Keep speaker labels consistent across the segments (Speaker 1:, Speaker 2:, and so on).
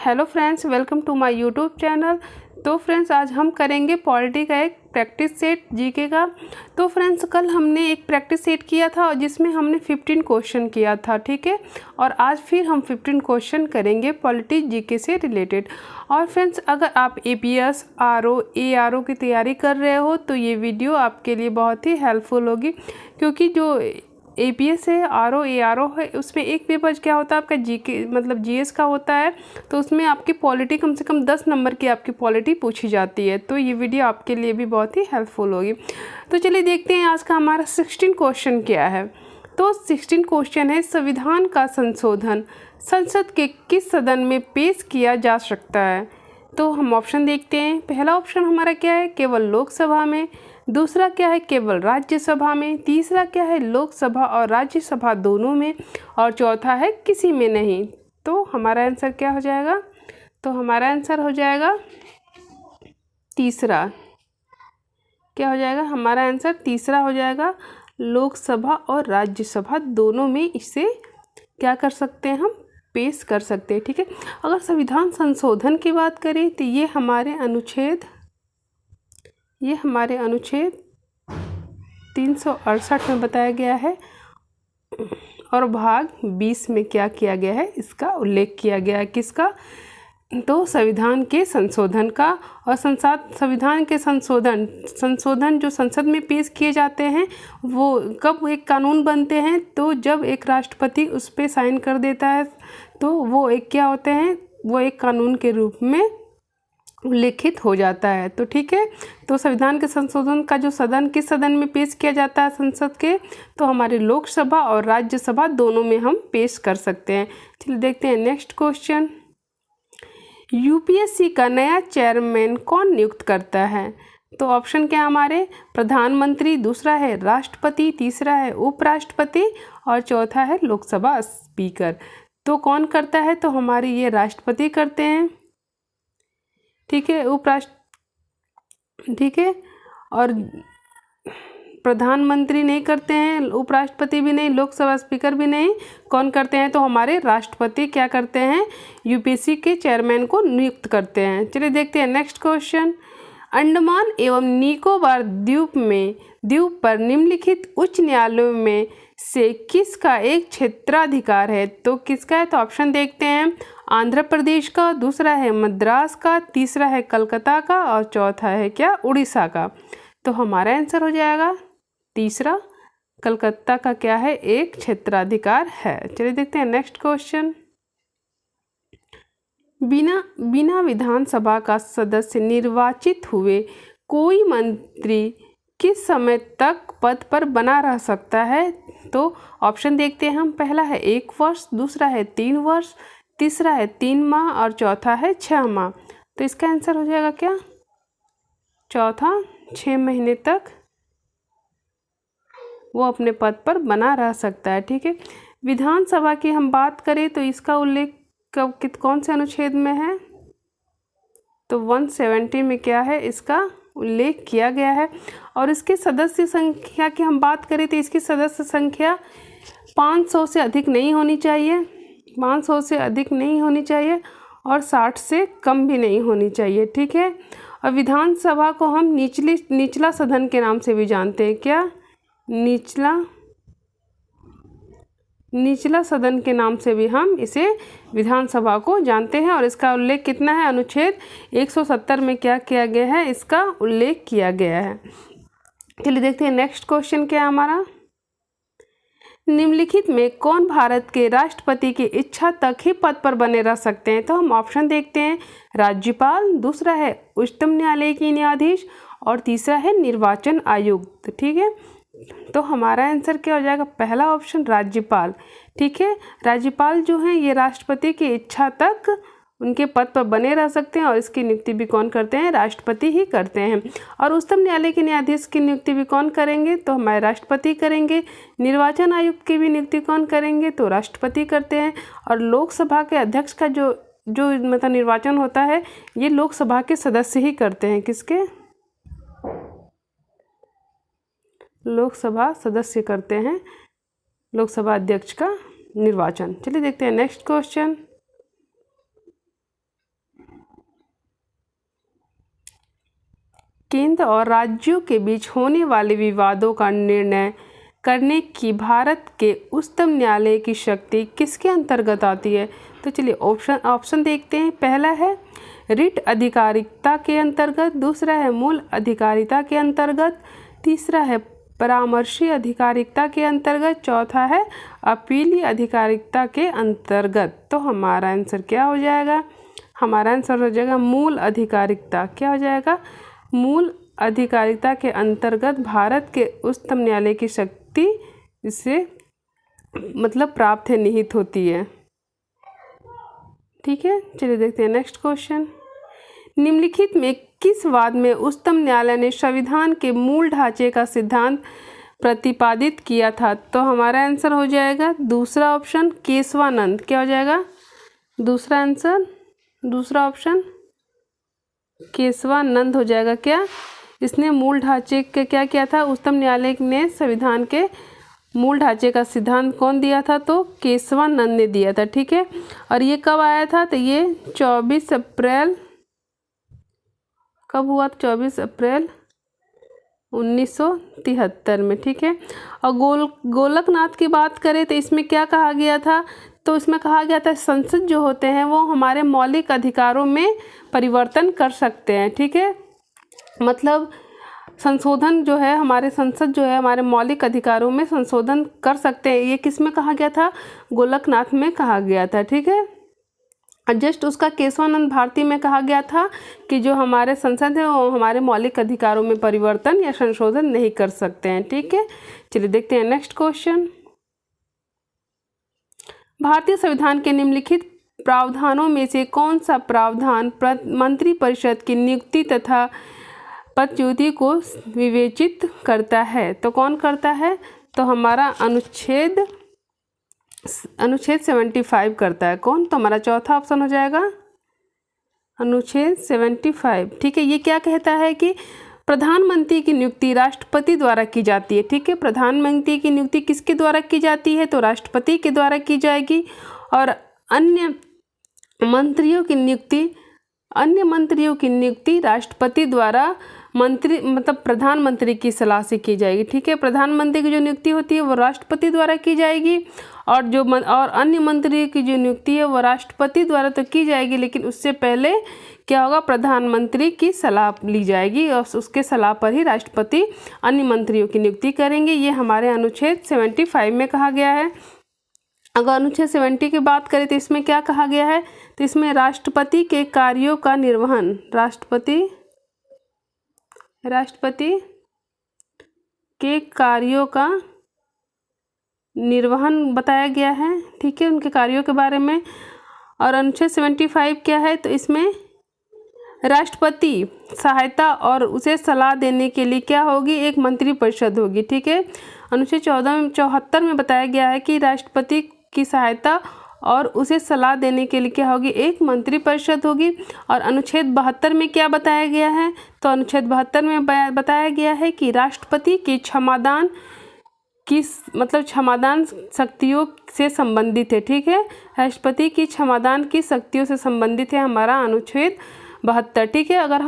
Speaker 1: Hello friends, welcome to my YouTube channel. तो friends, आज हम करेंगे पॉलिटी का एक प्रैक्टिस सेट जीके का। तो फ्रेंड्स, कल हमने एक प्रैक्टिस सेट किया था और जिसमें हमने 15 क्वेश्चन किया था, ठीक है। और आज फिर हम 15 क्वेश्चन करेंगे पॉलिटी जीके से रिलेटेड। और फ्रेंड्स, अगर आप एपीएस, आरओ, एआरओ की तैयारी कर रहे हो तो ये वीडियो आपके लिए बहुत ही हेल्पफुल होगी, क्योंकि जो एपीएस है, आरओ, एआरओ है, उसमें एक पेपर क्या होता है आपका जीके मतलब जीएस का होता है। तो उसमें आपकी पॉलिटी कम से कम 10 नंबर की आपकी पॉलिटी पूछी जाती है। तो ये वीडियो आपके लिए भी बहुत ही हेल्पफुल होगी। तो चलिए देखते हैं आज का हमारा 16 क्वेश्चन क्या है। तो 16 क्वेश्चन है, संविधान का संशोधन संसद के किस सदन में पेश किया जा सकता है। तो हम ऑप्शन देखते हैं। पहला ऑप्शन हमारा क्या है, केवल लोकसभा में। दूसरा क्या है, केवल राज्यसभा में। तीसरा क्या है, लोकसभा और राज्यसभा दोनों में। और चौथा है किसी में नहीं। तो हमारा आंसर क्या हो जाएगा, तो हमारा आंसर हो जाएगा तीसरा। क्या हो जाएगा, हमारा आंसर तीसरा हो जाएगा। लोकसभा और राज्यसभा दोनों में इसे क्या कर सकते हैं, हम पेश कर सकते हैं, ठीक है। अगर संविधान संशोधन की बात करें तो ये हमारे अनुच्छेद 368 में बताया गया है और भाग 20 में क्या किया गया है, इसका उल्लेख किया गया है। किसका, तो संविधान के संशोधन का। और संविधान के संशोधन जो संसद में पेश किए जाते हैं वो कब एक कानून बनते हैं, तो जब एक राष्ट्रपति उस पर साइन कर देता है तो वो एक क्या होते हैं, वो एक कानून के रूप में उल्लेखित हो जाता है। तो ठीक है, तो संविधान के संशोधन का जो सदन किस सदन में पेश किया जाता है संसद के, तो हमारे लोकसभा और राज्यसभा दोनों में हम पेश कर सकते हैं। चलिए देखते हैं नेक्स्ट क्वेश्चन। यूपीएससी का नया चेयरमैन कौन नियुक्त करता है। तो ऑप्शन क्या हमारे, प्रधानमंत्री, दूसरा है राष्ट्रपति, तीसरा है उपराष्ट्रपति और चौथा है लोकसभा स्पीकर। तो कौन करता है, तो हमारे ये राष्ट्रपति करते हैं, ठीक है। ठीक है, और प्रधानमंत्री नहीं करते हैं, उपराष्ट्रपति भी नहीं, लोकसभा स्पीकर भी नहीं। कौन करते हैं, तो हमारे राष्ट्रपति क्या करते हैं, यूपीएससी के चेयरमैन को नियुक्त करते हैं। चलिए देखते हैं नेक्स्ट क्वेश्चन। अंडमान एवं निकोबार द्वीप पर निम्नलिखित उच्च न्यायालयों में से किसका एक क्षेत्राधिकार है। तो किसका है, तो ऑप्शन देखते हैं। आंध्र प्रदेश का, दूसरा है मद्रास का, तीसरा है कलकत्ता का और चौथा है क्या, उड़ीसा का। तो हमारा आंसर हो जाएगा तीसरा, कलकत्ता का क्या है, एक क्षेत्राधिकार है। चलिए देखते हैं नेक्स्ट क्वेश्चन। बिना विधानसभा का सदस्य निर्वाचित हुए कोई मंत्री किस समय तक पद पर बना रह सकता है। तो ऑप्शन देखते हैं हम। पहला है 1 वर्ष, दूसरा है 3 वर्ष, तीसरा है 3 माह और चौथा है 6 माह। तो इसका आंसर हो जाएगा क्या, चौथा, 6 महीने तक वो अपने पद पर बना रह सकता है, ठीक है। विधानसभा की हम बात करें तो इसका उल्लेख कौन से अनुच्छेद में है, तो 170 में क्या है, इसका उल्लेख किया गया है। और इसके सदस्य संख्या की हम बात करें तो इसकी सदस्य संख्या 500 से अधिक नहीं होनी चाहिए, 500 से अधिक नहीं होनी चाहिए और 60 से कम भी नहीं होनी चाहिए, ठीक है। और विधानसभा को हम निचला सदन के नाम से भी जानते हैं। क्या, निचला सदन के नाम से भी हम इसे विधानसभा को जानते हैं। और इसका उल्लेख कितना है, अनुच्छेद 170 में क्या किया गया है, इसका उल्लेख किया गया है। चलिए देखते हैं नेक्स्ट क्वेश्चन क्या है हमारा। निम्नलिखित में कौन भारत के राष्ट्रपति की इच्छा तक ही पद पर बने रह सकते हैं। तो हम ऑप्शन देखते हैं। राज्यपाल, दूसरा है उच्चतम न्यायालय की न्यायाधीश और तीसरा है निर्वाचन आयुक्त, ठीक है। तो हमारा आंसर क्या हो जाएगा, पहला ऑप्शन राज्यपाल, ठीक है। राज्यपाल जो हैं ये राष्ट्रपति की इच्छा तक उनके पद पर बने रह सकते हैं और इसकी नियुक्ति भी कौन करते हैं, राष्ट्रपति ही करते हैं। और उच्चतम न्यायालय के न्यायाधीश की नियुक्ति भी कौन करेंगे, तो हमारे राष्ट्रपति करेंगे। निर्वाचन आयुक्त की भी नियुक्ति कौन करेंगे, तो राष्ट्रपति करते हैं। और लोकसभा के अध्यक्ष का जो मतलब निर्वाचन होता है ये लोकसभा के सदस्य ही करते हैं। किसके, लोकसभा सदस्य करते हैं लोकसभा अध्यक्ष का निर्वाचन। चलिए देखते हैं नेक्स्ट क्वेश्चन। केंद्र और राज्यों के बीच होने वाले विवादों का निर्णय करने की भारत के उच्चतम न्यायालय की शक्ति किसके अंतर्गत आती है? तो चलिए ऑप्शन देखते हैं। पहला है रिट अधिकारिकता के अंतर्गत, दूसरा है मूल अधिकारिता के अंतर्गत, तीसरा है परामर्शी अधिकारिकता के अंतर्गत, चौथा है अपीली अधिकारिकता के अंतर्गत। तो हमारा आंसर क्या हो जाएगा? हमारा आंसर हो जाएगा मूल अधिकारिकता। क्या हो जाएगा? मूल अधिकारिकता के अंतर्गत भारत के उच्चतम न्यायालय की शक्ति इससे मतलब प्राप्त है, निहित होती है। ठीक है, चलिए देखते हैं नेक्स्ट क्वेश्चन। निम्नलिखित में किस वाद में उच्चतम न्यायालय ने संविधान के मूल ढांचे का सिद्धांत प्रतिपादित किया था? तो हमारा आंसर हो जाएगा दूसरा ऑप्शन केशवानंद। क्या हो जाएगा दूसरा आंसर? दूसरा ऑप्शन केशवानंद हो जाएगा। क्या इसने मूल ढांचे के क्या किया था? उच्चतम न्यायालय ने संविधान के मूल ढांचे का सिद्धांत कौन दिया था? तो केशवानंद ने दिया था। ठीक है, और ये कब आया था? तो ये 24 अप्रैल कब हुआ? 24 अप्रैल 1973 में। ठीक है, और गोलकनाथ की बात करें तो इसमें क्या कहा गया था? तो इसमें कहा गया था संसद जो होते हैं वो हमारे मौलिक अधिकारों में परिवर्तन कर सकते हैं। ठीक है, मतलब संशोधन जो है, हमारे संसद जो है हमारे मौलिक अधिकारों में संशोधन कर सकते हैं। ये किस में कहा गया था? गोलकनाथ में कहा गया था। ठीक है, जस्ट उसका केशवानंद भारती में कहा गया था कि जो हमारे संसद है वो हमारे मौलिक अधिकारों में परिवर्तन या संशोधन नहीं कर सकते हैं। ठीक है, चलिए देखते हैं नेक्स्ट क्वेश्चन। भारतीय संविधान के निम्नलिखित प्रावधानों में से कौन सा प्रावधान मंत्रिपरिषद की नियुक्ति तथा पदच्युति को विवेचित करता है? तो कौन करता है? तो हमारा अनुच्छेद 75 करता है। कौन? तो हमारा चौथा ऑप्शन हो जाएगा अनुच्छेद 75। ठीक है, ये क्या कहता है कि प्रधानमंत्री की नियुक्ति राष्ट्रपति द्वारा की जाती है। ठीक है, प्रधानमंत्री की नियुक्ति किसके द्वारा की जाती है? तो राष्ट्रपति के द्वारा की जाएगी। और अन्य मंत्रियों की नियुक्ति राष्ट्रपति द्वारा मतलब प्रधानमंत्री की सलाह से की जाएगी। ठीक है, प्रधानमंत्री की जो नियुक्ति होती है वो राष्ट्रपति द्वारा की जाएगी, और अन्य मंत्रियों की जो नियुक्ति है वो राष्ट्रपति द्वारा तो की जाएगी, लेकिन उससे पहले क्या होगा? प्रधानमंत्री की सलाह ली जाएगी और उसके सलाह पर ही राष्ट्रपति अन्य मंत्रियों की नियुक्ति करेंगे। ये हमारे अनुच्छेद 75 में कहा गया है। अगर अनुच्छेद 70 की बात करें तो इसमें क्या कहा गया है? तो इसमें राष्ट्रपति के कार्यों का निर्वहन, राष्ट्रपति के कार्यों का निर्वहन बताया गया है। ठीक है, उनके कार्यों के बारे में। और अनुच्छेद 75 क्या है? तो इसमें राष्ट्रपति सहायता और उसे सलाह देने के लिए क्या होगी? एक मंत्रिपरिषद होगी। ठीक है, अनुच्छेद 74 में बताया गया है कि राष्ट्रपति की सहायता और उसे सलाह देने के लिए क्या होगी? एक मंत्रिपरिषद होगी। और अनुच्छेद 72 में क्या बताया गया है? तो अनुच्छेद 72 में बताया गया है कि राष्ट्रपति की क्षमादान शक्तियों से संबंधित है। ठीक है, राष्ट्रपति की क्षमादान की शक्तियों से संबंधित है हमारा अनुच्छेद 72। ठीक है, अगर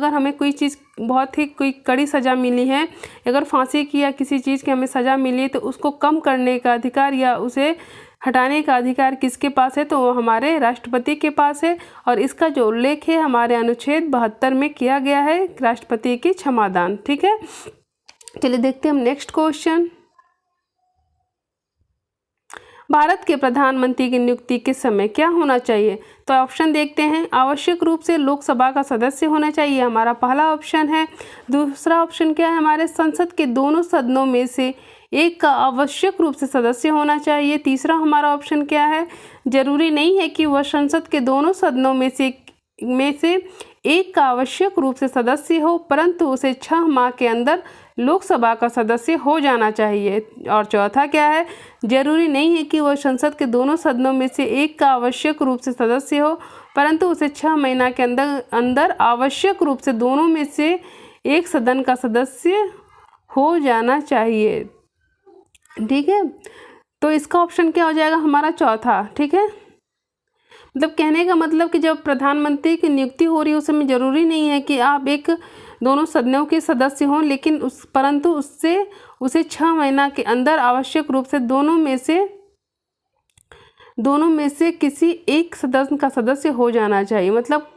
Speaker 1: हमें कोई चीज़ बहुत ही कोई कड़ी सज़ा मिली है, अगर फांसी की या किसी चीज़ की हमें सज़ा मिली है, तो उसको कम करने का अधिकार या उसे हटाने का अधिकार किसके पास है? तो वो हमारे राष्ट्रपति के पास है। और इसका जो उल्लेख है हमारे अनुच्छेद 72 में किया गया है, राष्ट्रपति की क्षमादान। ठीक है, चलिए देखते हैं हम नेक्स्ट क्वेश्चन। भारत के प्रधानमंत्री की नियुक्ति के समय क्या होना चाहिए? तो ऑप्शन देखते हैं। आवश्यक रूप से लोकसभा का सदस्य होना चाहिए, हमारा पहला ऑप्शन है। दूसरा ऑप्शन क्या है? हमारे संसद के दोनों सदनों में से एक का आवश्यक रूप से सदस्य होना चाहिए। तीसरा हमारा ऑप्शन क्या है? जरूरी नहीं है कि वह संसद के दोनों सदनों में से एक का आवश्यक रूप से सदस्य हो, परंतु उसे 6 माह के अंदर लोकसभा का सदस्य हो जाना चाहिए। और चौथा क्या है? जरूरी नहीं है कि वह संसद के दोनों सदनों में से एक का आवश्यक रूप से सदस्य हो, परंतु उसे 6 महीना के अंदर आवश्यक रूप से दोनों में से एक सदन का सदस्य हो जाना चाहिए। ठीक है, तो इसका ऑप्शन क्या हो जाएगा? हमारा चौथा। ठीक है, मतलब कहने का मतलब कि जब प्रधानमंत्री की नियुक्ति हो रही है उस समय ज़रूरी नहीं है कि आप एक दोनों सदनों के सदस्य हों, लेकिन परंतु उसे 6 महीना के अंदर आवश्यक रूप से दोनों में से किसी एक सदन का सदस्य हो जाना चाहिए। मतलब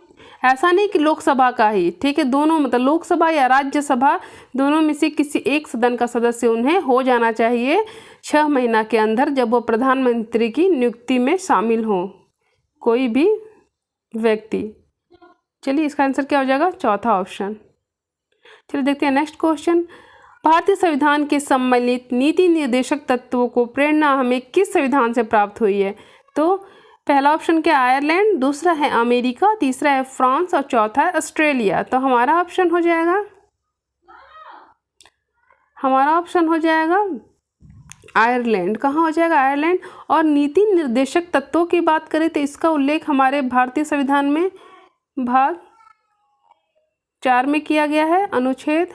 Speaker 1: ऐसा नहीं कि लोकसभा का ही, ठीक है, दोनों, मतलब लोकसभा या राज्यसभा, दोनों में से किसी एक सदन का सदस्य उन्हें हो जाना चाहिए 6 महीना के अंदर, जब वो प्रधानमंत्री की नियुक्ति में शामिल हों कोई भी व्यक्ति। चलिए इसका आंसर क्या हो जाएगा? चौथा ऑप्शन। चलिए देखते हैं नेक्स्ट क्वेश्चन। भारतीय संविधान के सम्मिलित नीति निर्देशक तत्वों को प्रेरणा हमें किस संविधान से प्राप्त हुई है? तो पहला ऑप्शन क्या? आयरलैंड, दूसरा है अमेरिका, तीसरा है फ्रांस और चौथा है ऑस्ट्रेलिया। तो हमारा ऑप्शन हो जाएगा आयरलैंड। कहाँ हो जाएगा? आयरलैंड। और नीति निर्देशक तत्वों की बात करें तो इसका उल्लेख हमारे भारतीय संविधान में भाग 4 में किया गया है, अनुच्छेद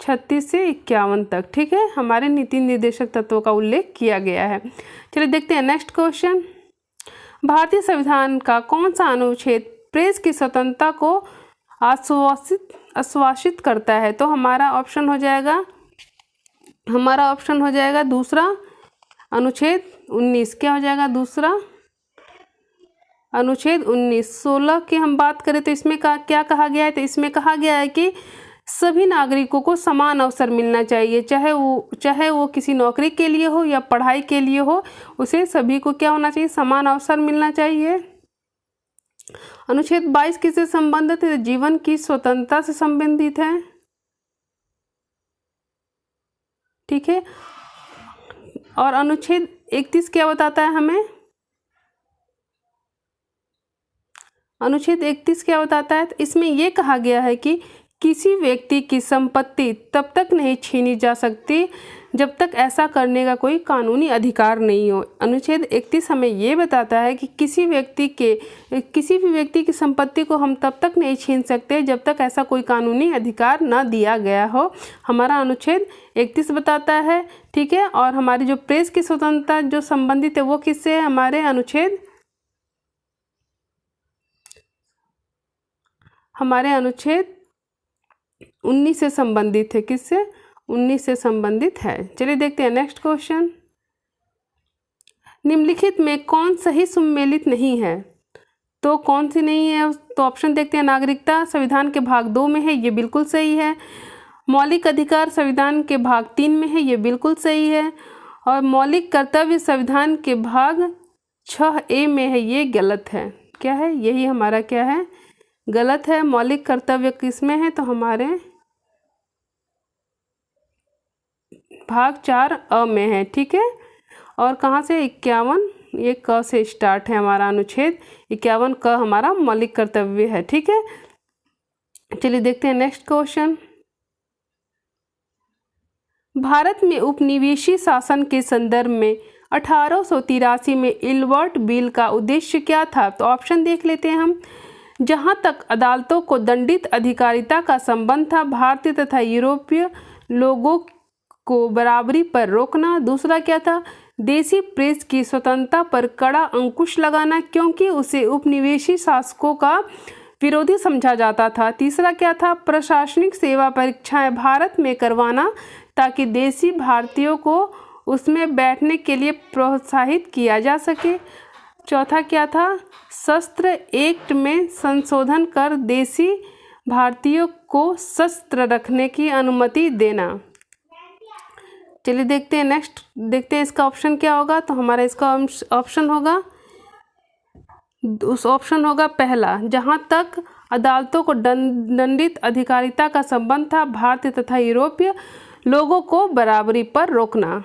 Speaker 1: 36 से 51 तक, ठीक है, हमारे नीति निर्देशक तत्वों का उल्लेख किया गया है। चलिए देखते हैं नेक्स्ट क्वेश्चन। भारतीय संविधान का कौन सा अनुच्छेद प्रेस की स्वतंत्रता को आश्वासित करता है? तो हमारा ऑप्शन हो जाएगा दूसरा, अनुच्छेद 19। क्या हो जाएगा? दूसरा अनुच्छेद 19। 16 की हम बात करें तो इसमें क्या कहा गया है? तो इसमें कहा गया है कि सभी नागरिकों को समान अवसर मिलना चाहिए, चाहे वो किसी नौकरी के लिए हो या पढ़ाई के लिए हो, उसे सभी को क्या होना चाहिए? समान अवसर मिलना चाहिए। अनुच्छेद 22 किससे संबंधित है? जीवन की स्वतंत्रता से संबंधित है, ठीक है। और अनुच्छेद 31 क्या बताता है हमें? अनुच्छेद 31 क्या बताता है? तो इसमें यह कहा गया है कि किसी व्यक्ति की संपत्ति तब तक नहीं छीनी जा सकती जब तक ऐसा करने का कोई कानूनी अधिकार नहीं हो। अनुच्छेद 31 हमें ये बताता है कि किसी भी व्यक्ति की संपत्ति को हम तब तक नहीं छीन सकते जब तक ऐसा कोई कानूनी अधिकार न दिया गया हो। हमारा अनुच्छेद 31 बताता है, ठीक है। और हमारी जो प्रेस की स्वतंत्रता जो संबंधित है वो किससे है? हमारे अनुच्छेद 19 से संबंधित है। किससे? 19 से संबंधित है। चलिए देखते हैं नेक्स्ट क्वेश्चन। निम्नलिखित में कौन सही सम्मिलित नहीं है? तो कौन सी नहीं है? तो ऑप्शन देखते हैं। नागरिकता संविधान के भाग 2 में है, ये बिल्कुल सही है। मौलिक अधिकार संविधान के भाग 3 में है, ये बिल्कुल सही है। और मौलिक कर्तव्य संविधान के भाग 6A में है, ये गलत है। क्या है? यही हमारा क्या है? गलत है। मौलिक कर्तव्य किस में है? तो हमारे भाग 4A में है, ठीक है। और कहाँ से? 51, ये क से स्टार्ट है हमारा अनुच्छेद 51 क हमारा मौलिक कर्तव्य है, ठीक है। चलिए देखते हैं नेक्स्ट क्वेश्चन। भारत में उपनिवेशी शासन के संदर्भ में 1883 में इल्बर्ट बिल का उद्देश्य क्या था? तो ऑप्शन देख लेते हैं हम। जहाँ तक अदालतों को दंडित अधिकारिता का संबंध था, भारतीय तथा यूरोपीय लोगों को बराबरी पर रोकना। दूसरा क्या था? देसी प्रेस की स्वतंत्रता पर कड़ा अंकुश लगाना, क्योंकि उसे उपनिवेशी शासकों का विरोधी समझा जाता था। तीसरा क्या था? प्रशासनिक सेवा परीक्षाएं भारत में करवाना, ताकि देसी भारतीयों को उसमें बैठने के लिए प्रोत्साहित किया जा सके। चौथा क्या था? शस्त्र एक्ट में संशोधन कर देसी भारतीयों को शस्त्र रखने की अनुमति देना। चलिए देखते हैं नेक्स्ट, देखते हैं इसका ऑप्शन क्या होगा। तो हमारा इसका ऑप्शन होगा पहला, जहां तक अदालतों को दंडित अधिकारिता का संबंध था, भारतीय तथा यूरोपीय लोगों को बराबरी पर रोकना।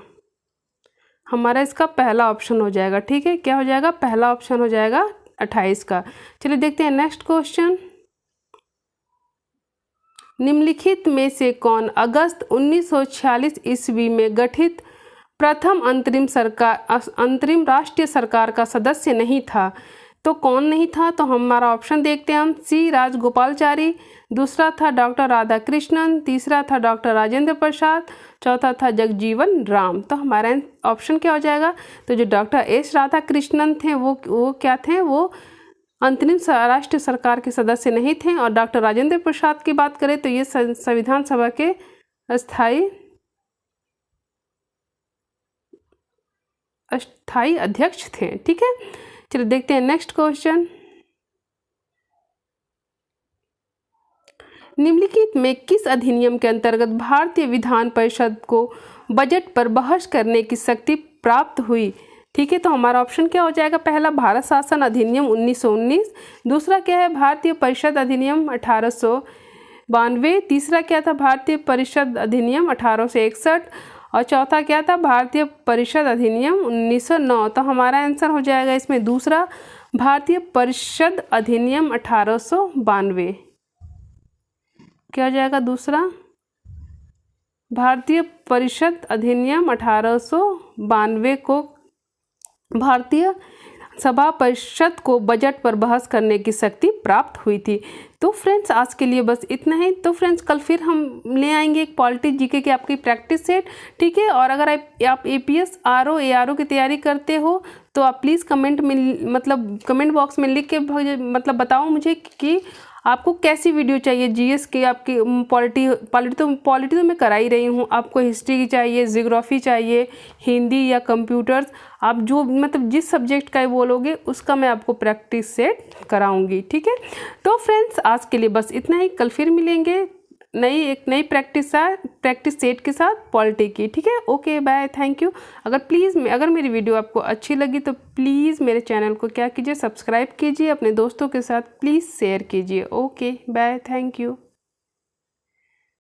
Speaker 1: हमारा इसका पहला ऑप्शन हो जाएगा, ठीक है। क्या हो जाएगा? पहला ऑप्शन हो जाएगा 28 का। चलिए देखते हैं नेक्स्ट क्वेश्चन। निम्नलिखित में से कौन अगस्त 1946 ईस्वी में गठित प्रथम अंतरिम राष्ट्रीय सरकार का सदस्य नहीं था? तो कौन नहीं था, तो हमारा ऑप्शन देखते हैं हम। सी राजगोपालचारी, दूसरा था डॉक्टर राधाकृष्णन, तीसरा था डॉक्टर राजेंद्र प्रसाद, चौथा था जगजीवन राम। तो हमारा ऑप्शन क्या हो जाएगा, तो जो डॉक्टर एस राधाकृष्णन थे वो क्या थे, वो अंतरिम राष्ट्रीय सरकार के सदस्य नहीं थे। और डॉक्टर राजेंद्र प्रसाद की बात करें तो ये संविधान सभा के अस्थाई अध्यक्ष थे। ठीक है, चलिए देखते हैं नेक्स्ट क्वेश्चन। निम्नलिखित में किस अधिनियम के अंतर्गत भारतीय विधान परिषद को बजट पर बहस करने की शक्ति प्राप्त हुई? ठीक है, तो हमारा ऑप्शन क्या हो जाएगा, पहला भारत शासन अधिनियम 1919, दूसरा क्या है भारतीय परिषद अधिनियम 1892, तीसरा क्या था भारतीय परिषद अधिनियम 1861 और चौथा क्या था भारतीय परिषद अधिनियम 1909। तो हमारा आंसर हो जाएगा इसमें दूसरा, भारतीय परिषद अधिनियम 1892। क्या हो जाएगा दूसरा, भारतीय परिषद अधिनियम 1892 को भारतीय सभा परिषद को बजट पर बहस करने की शक्ति प्राप्त हुई थी। तो फ्रेंड्स आज के लिए बस इतना ही। तो फ्रेंड्स कल फिर हम ले आएंगे एक पॉलिटी जीके की आपकी प्रैक्टिस सेट। ठीक है, और अगर आप एपीएस आरओ एआरओ की तैयारी करते हो तो आप प्लीज़ कमेंट बॉक्स में लिख के बताओ मुझे कि आपको कैसी वीडियो चाहिए। जीएस की आपकी पॉलिटी तो मैं करा ही रही हूँ, आपको हिस्ट्री की चाहिए, जियोग्राफी चाहिए, हिंदी या कंप्यूटर्स, आप जो जिस सब्जेक्ट का बोलोगे उसका मैं आपको प्रैक्टिस सेट कराऊंगी। ठीक है, तो फ्रेंड्स आज के लिए बस इतना ही। कल फिर मिलेंगे एक नई प्रैक्टिस सेट के साथ पॉलिटी की। ठीक है, ओके बाय, थैंक यू। अगर मेरी वीडियो आपको अच्छी लगी तो प्लीज़ मेरे चैनल को क्या कीजिए, सब्सक्राइब कीजिए, अपने दोस्तों के साथ प्लीज़ शेयर कीजिए। Okay bye, thank you.